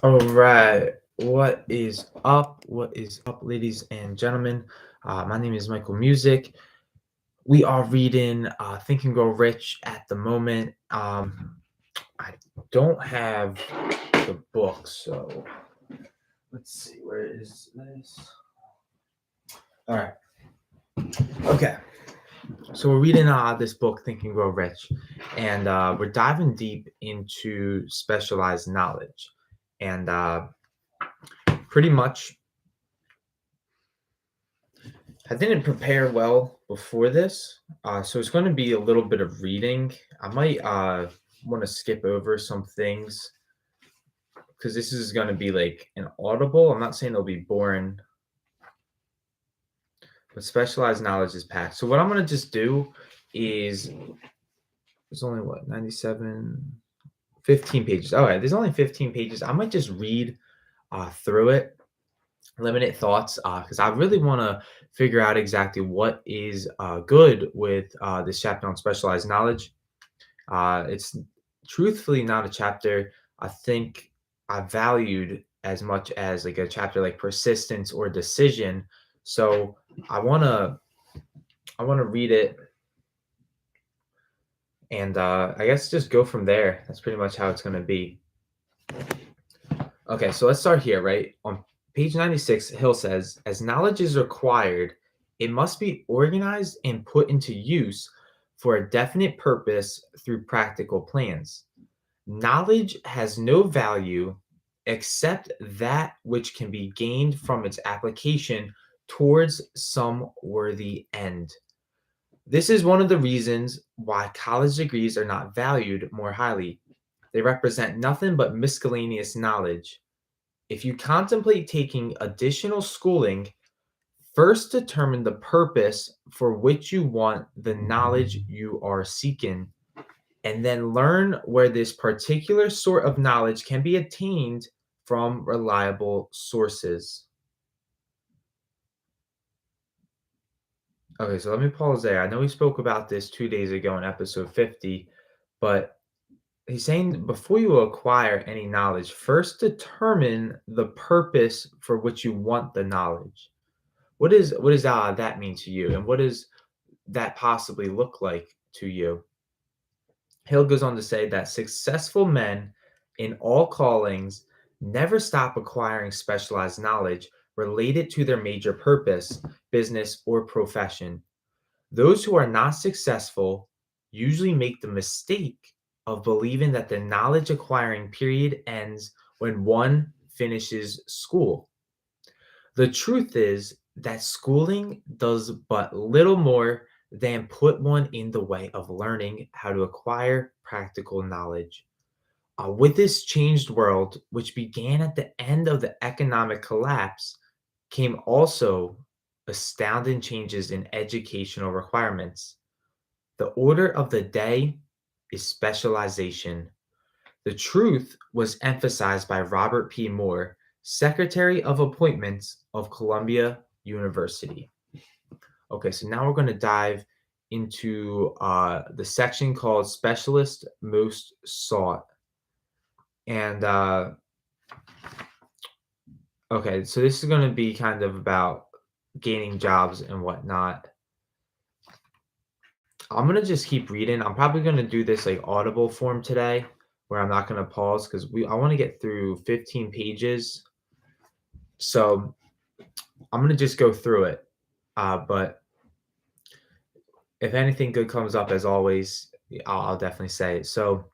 All right. What is up? What is up, ladies and gentlemen? My name is Michael Music. We are reading Think and Grow Rich at the moment. I don't have the book, so let's see. Where is this? All right. Okay. So we're reading this book, Think and Grow Rich, and we're diving deep into specialized knowledge. And pretty much I didn't prepare well before this, so it's going to be a little bit of reading. I might want to skip over some things because this is going to be like an audible. I'm not saying it'll be boring, but specialized knowledge is packed. So what I'm going to just do is there's only what 97, 15 pages. All right, there's only 15 pages. I might just read through it, limited thoughts, because I really want to figure out exactly what is good with this chapter on specialized knowledge. It's truthfully not a chapter I think I valued as much as like a chapter like persistence or decision. So I wanna I wanna read it and I guess just go from there. That's pretty much how it's gonna be. Okay, so let's start here, right? On page 96, Hill says, as knowledge is required, it must be organized and put into use for a definite purpose through practical plans. Knowledge has no value except that which can be gained from its application towards some worthy end. This is one of the reasons why college degrees are not valued more highly. They represent nothing but miscellaneous knowledge. If you contemplate taking additional schooling, first determine the purpose for which you want the knowledge you are seeking, and then learn where this particular sort of knowledge can be attained from reliable sources. Okay, so let me pause there. I know we spoke about this 2 days ago in episode 50, but he's saying before you acquire any knowledge, first determine the purpose for which you want the knowledge. What does that mean to you, and what does that possibly look like to you? Hill goes on to say that successful men in all callings never stop acquiring specialized knowledge related to their major purpose, business, or profession. Those who are not successful usually make the mistake of believing that the knowledge acquiring period ends when one finishes school. The truth is that schooling does but little more than put one in the way of learning how to acquire practical knowledge. With this changed world, which began at the end of the economic collapse, came also astounding changes in educational requirements. The order of the day is specialization. The truth was emphasized by Robert P. Moore, Secretary of Appointments of Columbia University. Okay, so now we're going to dive into the section called Specialist Most Sought. And okay, so this is going to be kind of about gaining jobs and whatnot. I'm going to just keep reading. I'm probably going to do this like audible form today where I'm not going to pause because I want to get through 15 pages. So I'm going to just go through it. But if anything good comes up, as always, I'll definitely say it. So,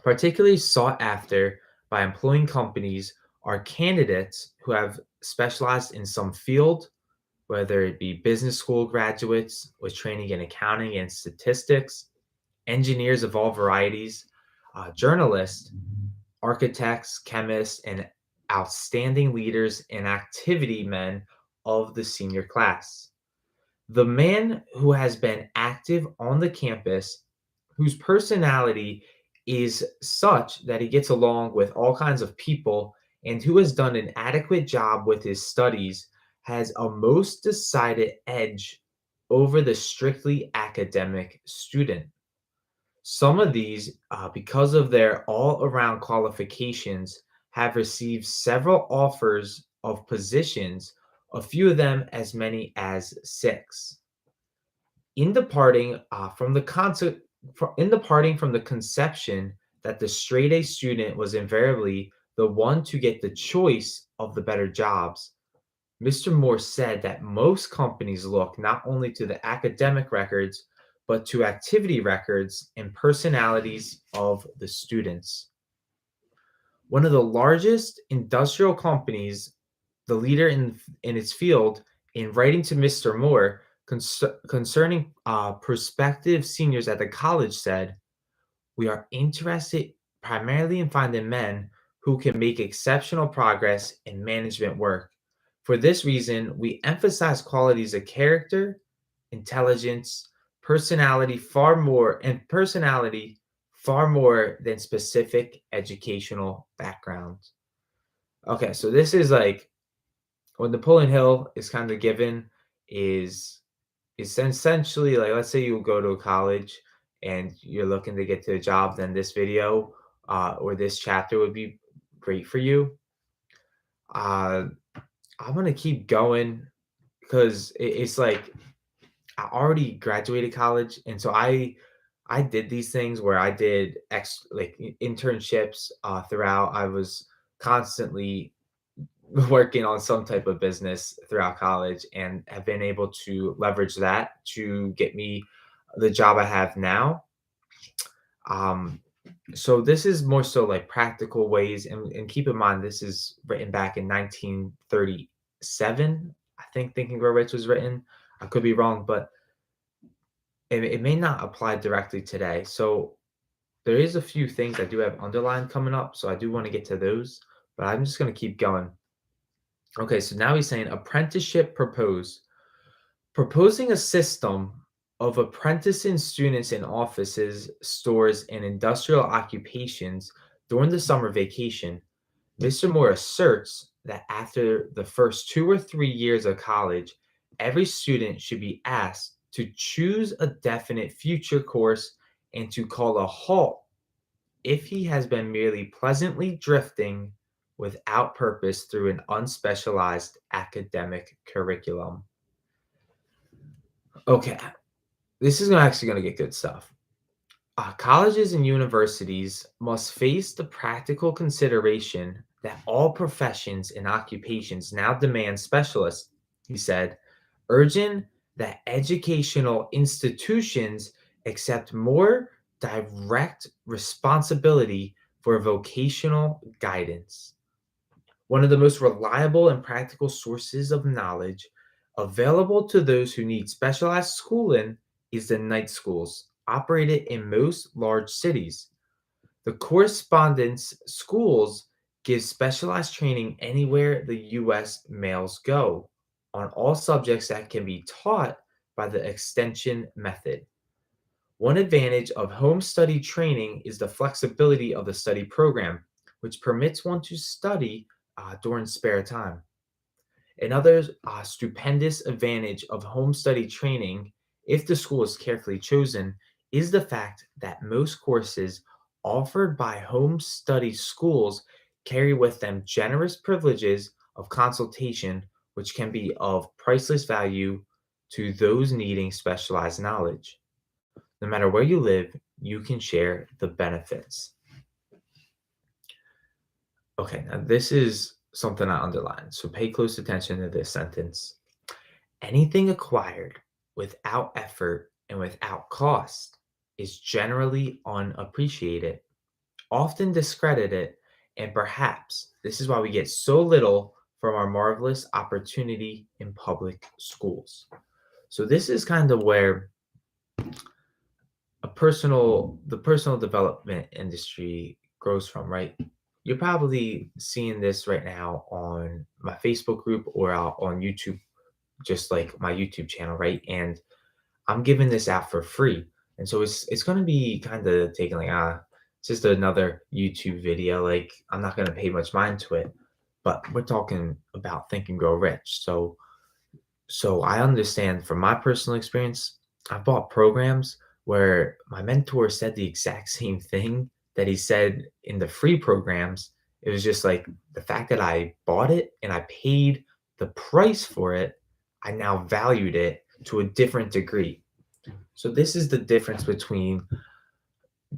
particularly sought after by employing companies are candidates who have specialized in some field, whether it be business school graduates with training in accounting and statistics, engineers of all varieties, journalists, architects, chemists, and outstanding leaders and activity men of the senior class. The man who has been active on the campus, whose personality is such that he gets along with all kinds of people, and who has done an adequate job with his studies, has a most decided edge over the strictly academic student. Some of these, because of their all around qualifications, have received several offers of positions, a few of them as many as six. In departing from the concept, in departing from the conception that the straight A student was invariably the one to get the choice of the better jobs, Mr. Moore said that most companies look not only to the academic records, but to activity records and personalities of the students. One of the largest industrial companies, the leader in its field, in writing to Mr. Moore concerning prospective seniors at the college, said, "We are interested primarily in finding men who can make exceptional progress in management work. For this reason, we emphasize qualities of character, intelligence, personality far more than specific educational backgrounds." Okay, so this is like what Napoleon Hill is kind of given is essentially like, let's say you go to a college and you're looking to get to a job, then this video or this chapter would be great for you. Uh, I'm gonna keep going because it's like I already graduated college, and so I did these things where I did internships throughout. I was constantly working on some type of business throughout college and have been able to leverage that to get me the job I have now. Um, so this is more so like practical ways, and keep in mind this is written back in 1937. I think Think and Grow Rich was written. I could be wrong, but it may not apply directly today. So there is a few things I do have underlined coming up, so I do want to get to those, but I'm just going to keep going. Okay, so now he's saying apprenticeship proposed. Proposing a system of apprenticing students in offices, stores, and industrial occupations during the summer vacation, Mr. Moore asserts that after the first 2 or 3 years of college, every student should be asked to choose a definite future course and to call a halt if he has been merely pleasantly drifting without purpose through an unspecialized academic curriculum. Okay, this is actually going to get good stuff. Colleges and universities must face the practical consideration that all professions and occupations now demand specialists, he said, urging that educational institutions accept more direct responsibility for vocational guidance. One of the most reliable and practical sources of knowledge available to those who need specialized schooling is the night schools operated in most large cities. The correspondence schools give specialized training anywhere the U.S. males go on all subjects that can be taught by the extension method. One advantage of home study training is the flexibility of the study program, which permits one to study during spare time. Another stupendous advantage of home study training, if the school is carefully chosen, is the fact that most courses offered by home study schools carry with them generous privileges of consultation, which can be of priceless value to those needing specialized knowledge. No matter where you live, you can share the benefits. Okay, now this is something I underlined, so pay close attention to this sentence. Anything acquired without effort and without cost is generally unappreciated, often discredited, and perhaps this is why we get so little from our marvelous opportunity in public schools. So this is kind of where the personal development industry grows from, right? You're probably seeing this right now on my Facebook group or out on YouTube, just like my YouTube channel, right? And I'm giving this out for free. And so it's gonna be kind of taking like it's just another YouTube video. Like I'm not gonna pay much mind to it, but we're talking about Think and Grow Rich. So I understand from my personal experience, I've bought programs where my mentor said the exact same thing that he said in the free programs, It was just like the fact that I bought it and I paid the price for it, I now valued it to a different degree. So this is the difference between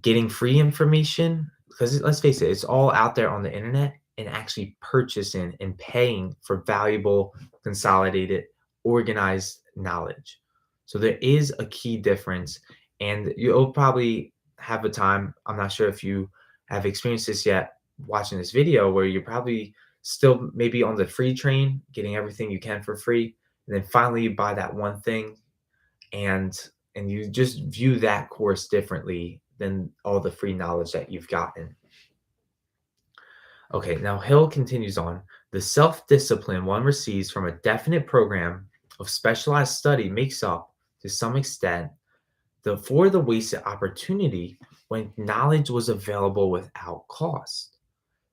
getting free information, because let's face it, it's all out there on the internet, and actually purchasing and paying for valuable, consolidated, organized knowledge. So there is a key difference, and you'll probably have a time. I'm not sure if you have experienced this yet watching this video, where you're probably still maybe on the free train, getting everything you can for free, and then finally you buy that one thing, and you just view that course differently than all the free knowledge that you've gotten. Okay, now Hill continues on. The self-discipline one receives from a definite program of specialized study makes up, to some extent, for the wasted opportunity when knowledge was available without cost.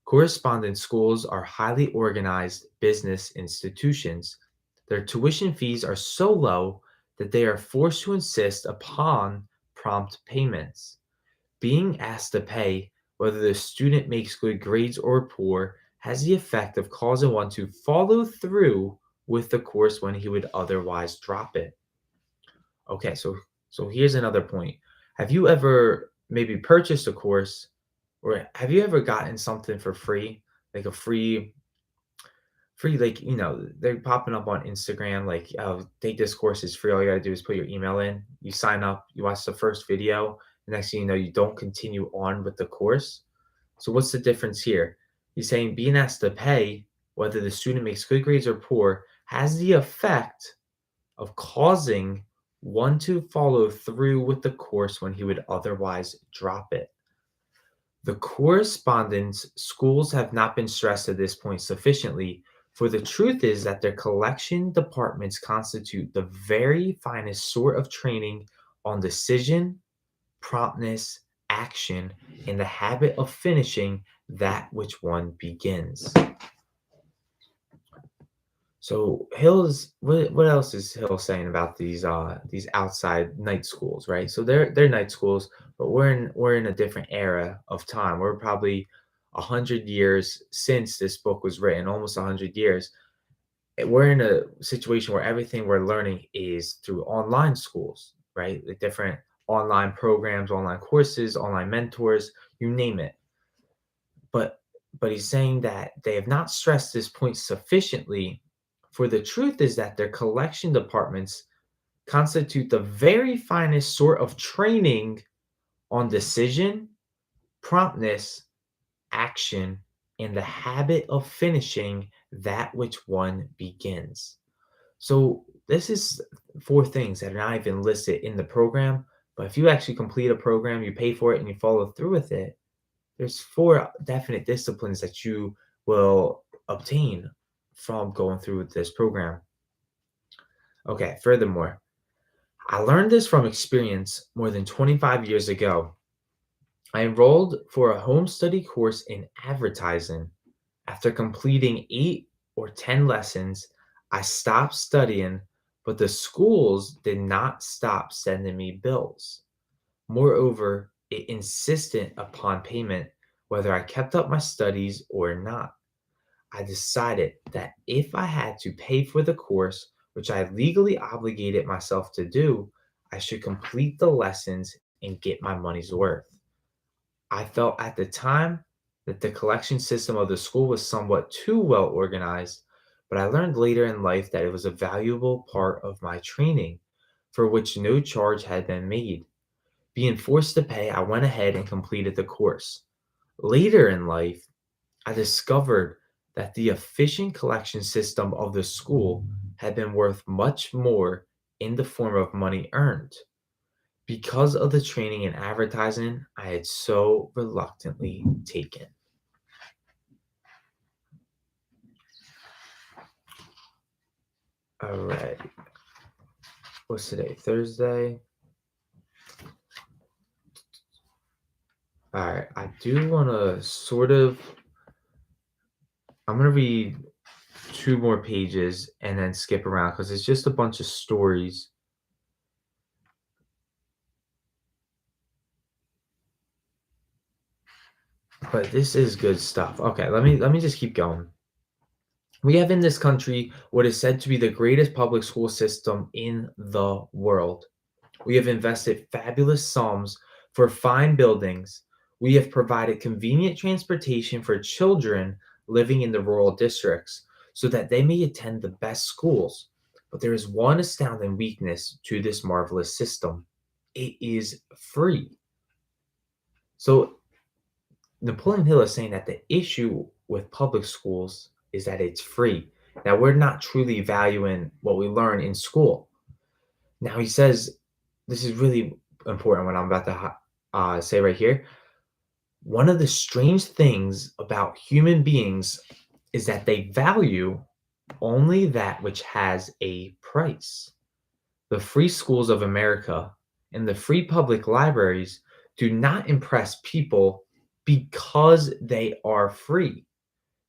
Correspondence schools are highly organized business institutions. Their tuition fees are so low that they are forced to insist upon prompt payments. Being asked to pay, whether the student makes good grades or poor, has the effect of causing one to follow through with the course when he would otherwise drop it. Okay, so here's another point. Have you ever maybe purchased a course, or have you ever gotten something for free, like a free, like, they're popping up on Instagram, like, oh, take this course, is free, all you gotta do is put your email in, you sign up, you watch the first video, the next thing you know, you don't continue on with the course. So what's the difference here? He's saying being asked to pay, whether the student makes good grades or poor, has the effect of causing one to follow through with the course when he would otherwise drop it. The correspondence schools have not been stressed at this point sufficiently, for the truth is that their collection departments constitute the very finest sort of training on decision, promptness, action, and the habit of finishing that which one begins. So Hill's what else is Hill saying about these outside night schools, right? So they're night schools, but we're in a different era of time. We're probably 100 years since this book was written, almost 100 years. We're in a situation where everything we're learning is through online schools, right? The different online programs, online courses, online mentors, you name it. But he's saying that they have not stressed this point sufficiently, for the truth is that their collection departments constitute the very finest sort of training on decision, promptness, action, and the habit of finishing that which one begins. So this is four things that are not even listed in the program, but if you actually complete a program, you pay for it and you follow through with it, there's four definite disciplines that you will obtain from going through with this program. Okay, furthermore, I learned this from experience more than 25 years ago. I enrolled for a home study course in advertising. After completing 8 or 10 lessons, I stopped studying, but the schools did not stop sending me bills. Moreover, it insisted upon payment whether I kept up my studies or not. I decided that if I had to pay for the course, which I legally obligated myself to do, I should complete the lessons and get my money's worth. I felt at the time that the collection system of the school was somewhat too well organized, but I learned later in life that it was a valuable part of my training, for which no charge had been made. Being forced to pay, I went ahead and completed the course. Later in life, I discovered that the efficient collection system of the school had been worth much more in the form of money earned. Because of the training in advertising I had so reluctantly taken. All right. What's today? Thursday. All right. I do want to I'm going to read two more pages and then skip around because it's just a bunch of stories. But this is good stuff. Okay, let me just keep going. We have in this country what is said to be the greatest public school system in the world. We have invested fabulous sums for fine buildings. We have provided convenient transportation for children living in the rural districts so that they may attend the best schools. But there is one astounding weakness to this marvelous system: it is free. So, Napoleon Hill is saying that the issue with public schools is that it's free. Now, we're not truly valuing what we learn in school. Now, he says this is really important what I'm about to say right here. One of the strange things about human beings is that they value only that which has a price. The free schools of America and the free public libraries do not impress people because they are free.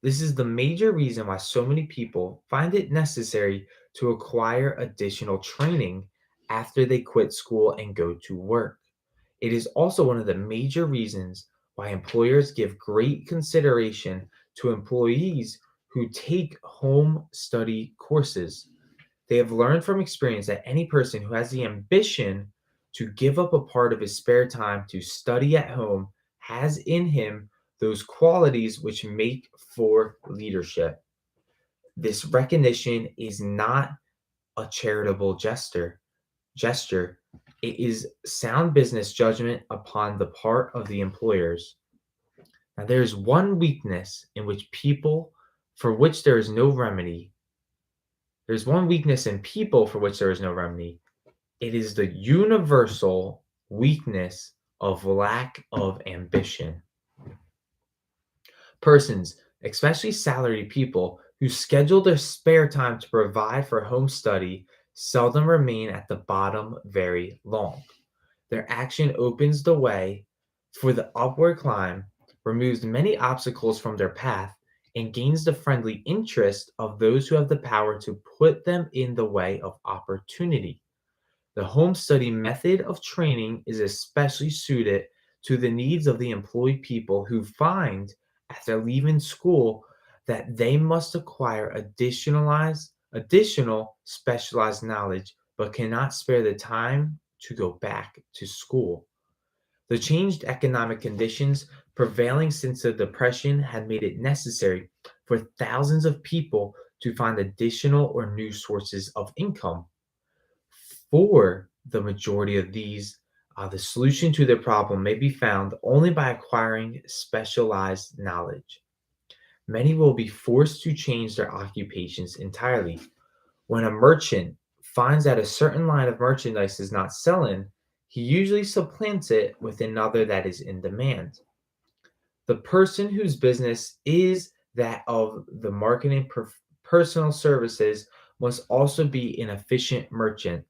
This is the major reason why so many people find it necessary to acquire additional training after they quit school and go to work. It is also one of the major reasons why employers give great consideration to employees who take home study courses. They have learned from experience that any person who has the ambition to give up a part of his spare time to study at home has in him those qualities which make for leadership. This recognition is not a charitable gesture. It is sound business judgment upon the part of the employers. Now there is one weakness in which people for which there is no remedy. There's one weakness in people for which there is no remedy. It is the universal weakness of lack of ambition. Persons, especially salaried people, who schedule their spare time to provide for home study seldom remain at the bottom very long. Their action opens the way for the upward climb, removes many obstacles from their path, and gains the friendly interest of those who have the power to put them in the way of opportunity. The home study method of training is especially suited to the needs of the employed people who find after leaving school that they must acquire additional specialized knowledge but cannot spare the time to go back to school. The changed economic conditions prevailing since the Depression had made it necessary for thousands of people to find additional or new sources of income. For the majority of these, the solution to their problem may be found only by acquiring specialized knowledge. Many will be forced to change their occupations entirely. When a merchant finds that a certain line of merchandise is not selling, he usually supplants it with another that is in demand. The person whose business is that of the marketing personal services must also be an efficient merchant.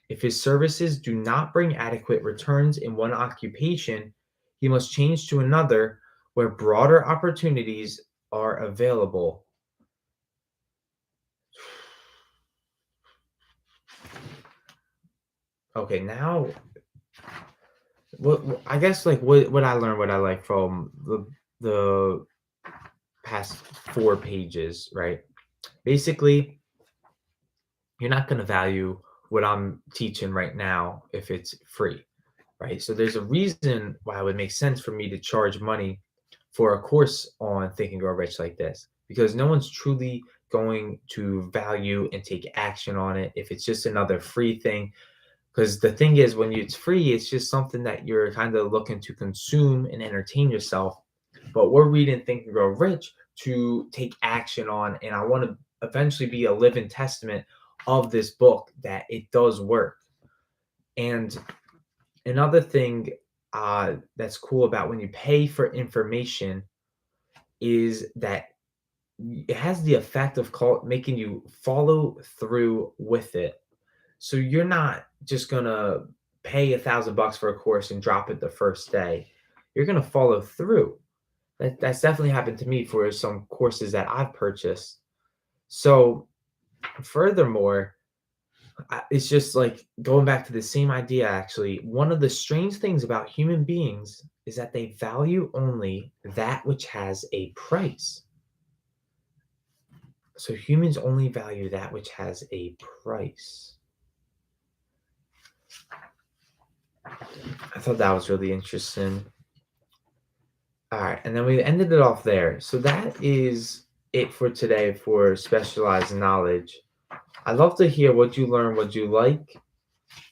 If his services do not bring adequate returns in one occupation, he must change to another where broader opportunities are available. Okay, now I guess like what I learned what I like from the past 4 pages, right? Basically, you're not going to value what I'm teaching right now if it's free, right? So there's a reason why it would make sense for me to charge money for a course on Think and Grow Rich like this, because no one's truly going to value and take action on it if it's just another free thing. Because the thing is, when it's free, it's just something that you're kind of looking to consume and entertain yourself. But we're reading Think and Grow Rich to take action on, and I want to eventually be a living testament of this book that it does work. And another thing that's cool about when you pay for information is that it has the effect of making you follow through with it. So you're not just gonna pay $1,000 for a course and drop it the first day. You're gonna follow through. That's definitely happened to me for some courses that I've purchased. So furthermore, it's just like going back to the same idea. Actually, one of the strange things about human beings is that they value only that which has a price. So humans only value that which has a price. I thought that was really interesting. All right, and then we ended it off there. So that is it for today for specialized knowledge. I'd love to hear what you learned, what you like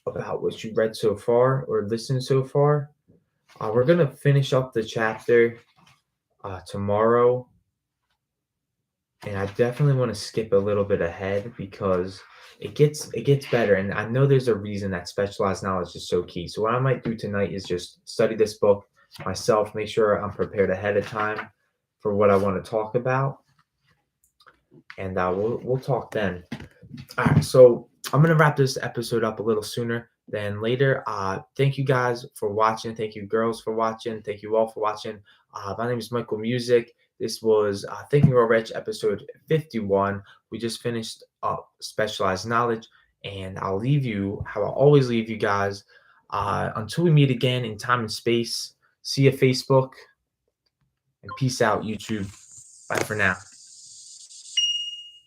about what you read so far or listened so far. We're gonna finish up the chapter tomorrow, and I definitely want to skip a little bit ahead because it gets better. And I know there's a reason that specialized knowledge is so key. So what I might do tonight is just study this book myself, make sure I'm prepared ahead of time for what I want to talk about, and we'll talk then. All right, so I'm gonna wrap this episode up a little sooner than later. Thank you guys for watching. Thank you girls for watching. Thank you all for watching. My name is Michael Music. This was Thinking Real Rich, episode 51. We just finished up specialized knowledge, and I'll leave you how I always leave you guys. Until we meet again in time and space. See you, Facebook, and peace out, YouTube. Bye for now.